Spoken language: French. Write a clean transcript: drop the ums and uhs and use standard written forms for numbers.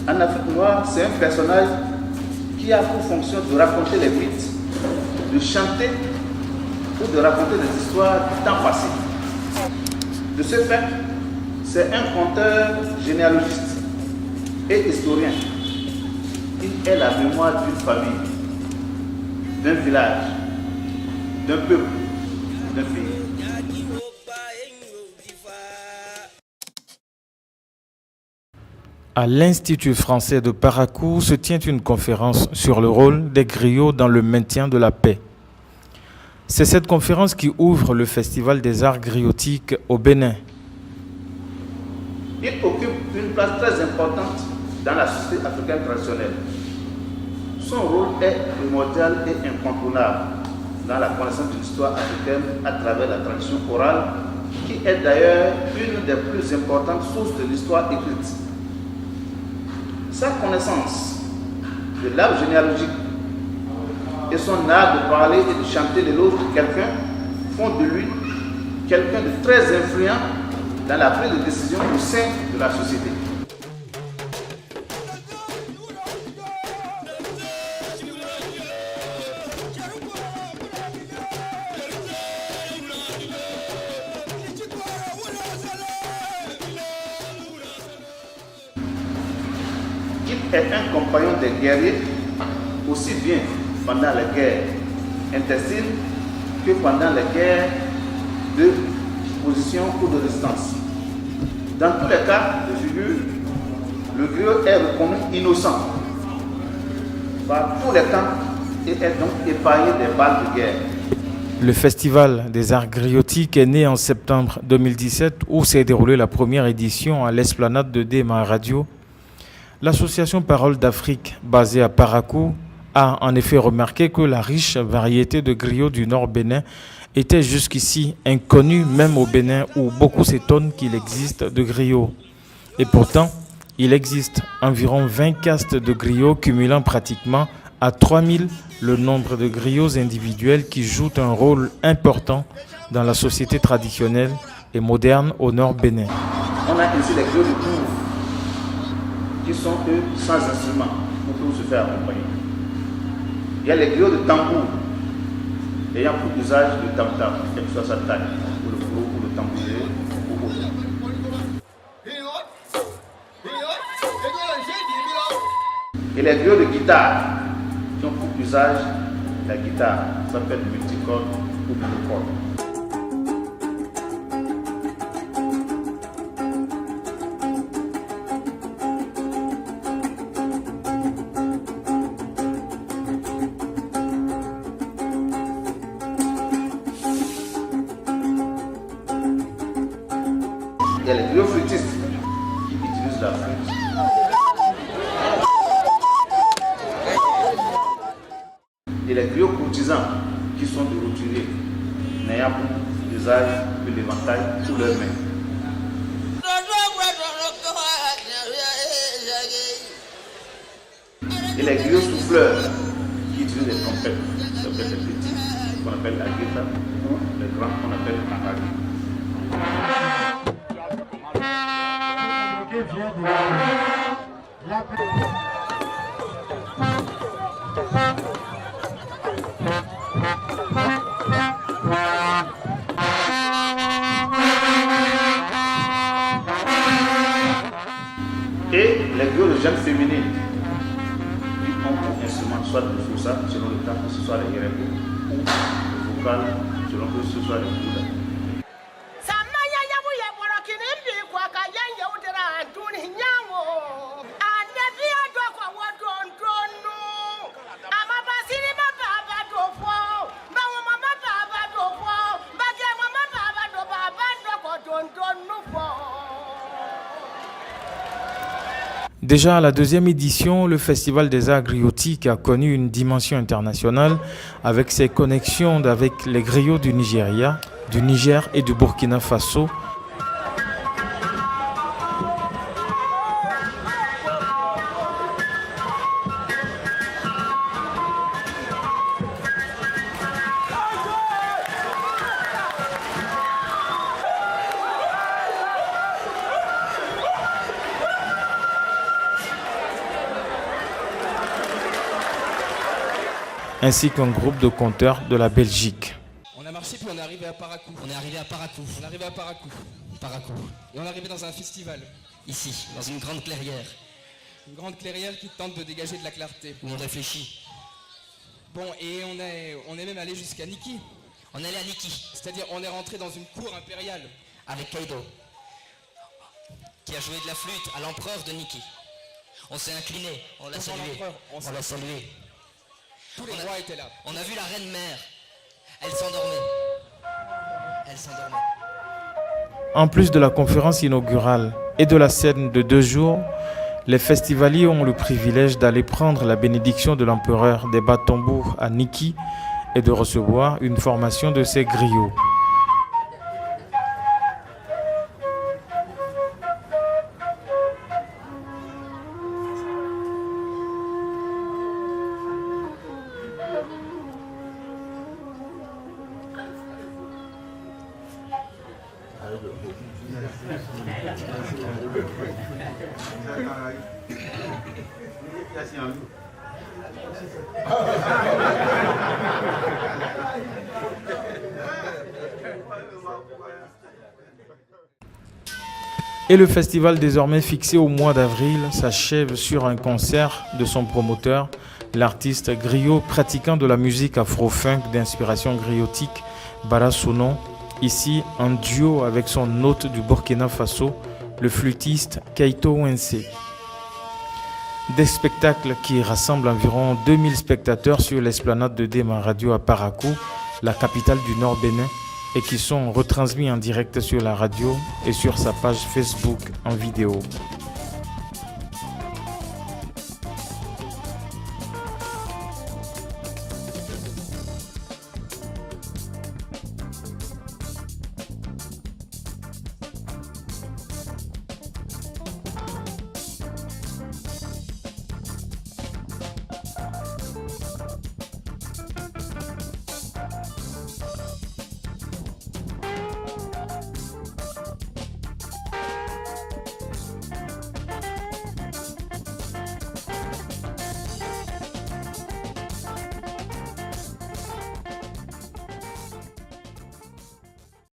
En Afrique noire, c'est un personnage qui a pour fonction de raconter les mythes, de chanter ou de raconter des histoires du temps passé. De ce fait, c'est un conteur généalogiste et historien. Il est la mémoire d'une famille, d'un village, d'un peuple, d'un pays. À l'Institut français de Parakou se tient une conférence sur le rôle des griots dans le maintien de la paix. C'est cette conférence qui ouvre le Festival des arts griotiques au Bénin. Il occupe une place très importante dans la société africaine traditionnelle. Son rôle est primordial et incontournable dans la connaissance de l'histoire africaine à travers la tradition orale, qui est d'ailleurs une des plus importantes sources de l'histoire écrite. Sa connaissance de l'arbre généalogique et son art de parler et de chanter l'éloge de quelqu'un font de lui quelqu'un de très influent dans la prise de décision au sein de la société. Il est un compagnon des guerriers, aussi bien pendant les guerres intestines que pendant les guerres de position ou de résistance. Dans tous les cas de figure, le griot est reconnu innocent par tous les temps et est donc épargné des balles de guerre. Le Festival des arts griotiques est né en septembre 2017 où s'est déroulée la première édition à l'esplanade de Déma Radio. L'association Parole d'Afrique, basée à Parakou, a en effet remarqué que la riche variété de griots du Nord Bénin était jusqu'ici inconnue même au Bénin où beaucoup s'étonnent qu'il existe de griots. Et pourtant, il existe environ 20 castes de griots cumulant pratiquement à 3000 le nombre de griots individuels qui jouent un rôle important dans la société traditionnelle et moderne au Nord Bénin. On a ici les griots de tour qui sont eux sans instruments pour se faire accompagner. Il y a les griots de tambour ayant pour usage le tam-tam, quelle que soit sa taille, ou le flot, ou le tambouret, ou autre. Et les griots de guitare qui ont pour usage la guitare, ça peut être multicorde ou monocorde. Il y a les griots flûtistes qui utilisent la flûte. Et les griots courtisans qui sont de roturiers, n'ayant pour usage que l'éventail ou leurs mains. Et les griots souffleurs qui utilisent des trompettes, les petits qu'on appelle la guitare, ou les grands qu'on appelle l'angari. Et les griots de jeunes féminines qui ont pour instrument soit le foussa selon le temps que ce soit les guérébo ou le vocal selon que ce soit les bouddha. Déjà à la deuxième édition, le Festival des arts griotiques a connu une dimension internationale avec ses connexions avec les griots du Nigeria, du Niger et du Burkina Faso. ainsi qu'un groupe de conteurs de la Belgique. On a marché puis on est arrivé à Parakou. On est arrivé à Parakou. On est arrivé à Parakou. Parakou. Et on est arrivé dans un festival. Ici, dans une grande clairière. Une grande clairière qui tente de dégager de la clarté. Où on réfléchit. Bon, et on est même allé jusqu'à Niki. On est allé à Niki. C'est-à-dire on est rentré dans une cour impériale. Avec Kaido, qui a joué de la flûte à l'empereur de Niki. On s'est incliné, on l'a salué. On l'a salué. Tous les rois étaient là. On a vu la reine mère. Elle s'endormait. Elle s'endormait. En plus de la conférence inaugurale et de la scène de 2 jours, les festivaliers ont le privilège d'aller prendre la bénédiction de l'empereur des Batombour à Niki et de recevoir une formation de ses griots. Et le festival désormais fixé au mois d'avril s'achève sur un concert de son promoteur, l'artiste griot pratiquant de la musique afro-funk d'inspiration griotique, Bara Sonon, ici en duo avec son hôte du Burkina Faso, le flûtiste Keito Wense. Des spectacles qui rassemblent environ 2000 spectateurs sur l'esplanade de Dema Radio à Parakou, la capitale du Nord Bénin, et qui sont retransmis en direct sur la radio et sur sa page Facebook en vidéo.